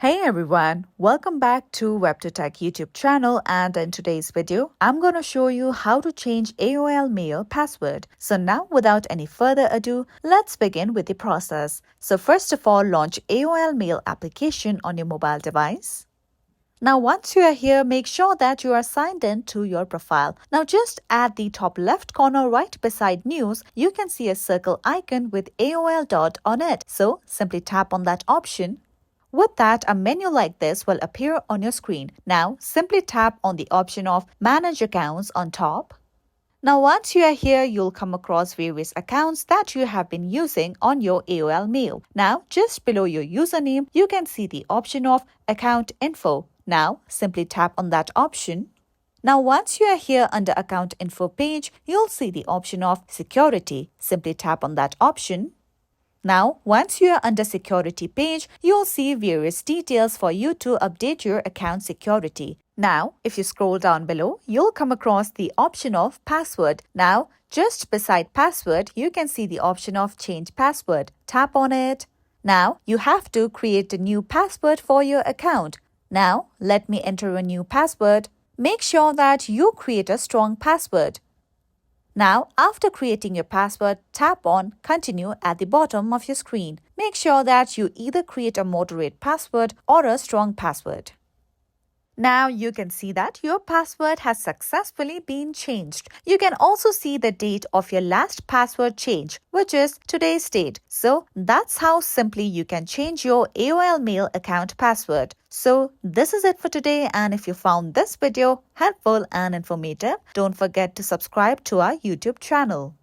Hey everyone, welcome back to WebToTech YouTube channel, and in today's video, I'm going to show you how to change AOL Mail password. So now without any further ado, let's begin with the process. So first of all, launch AOL Mail application on your mobile device. Now once you are here, make sure that you are signed in to your profile. Now just at the top left corner right beside news, you can see a circle icon with AOL dot on it. So simply tap on that option. With that, a menu like this will appear on your screen. Now, simply tap on the option of Manage Accounts on top. Now, once you are here, you'll come across various accounts that you have been using on your AOL Mail. Now, just below your username, you can see the option of Account Info. Now, simply tap on that option. Now, once you are here under Account Info page, you'll see the option of Security. Simply tap on that option. Now, once you are under security page, you'll see various details for you to update your account security. Now, if you scroll down below, you'll come across the option of password. Now, just beside password, you can see the option of change password. Tap on it. Now, you have to create a new password for your account. Now, let me enter a new password. Make sure that you create a strong password. Now, after creating your password, tap on Continue at the bottom of your screen. Make sure that you either create a moderate password or a strong password. Now you can see that your password has successfully been changed. You can also see the date of your last password change, which is today's date. So that's how simply you can change your AOL Mail account password. So this is it for today, and if you found this video helpful and informative, don't forget to subscribe to our YouTube channel.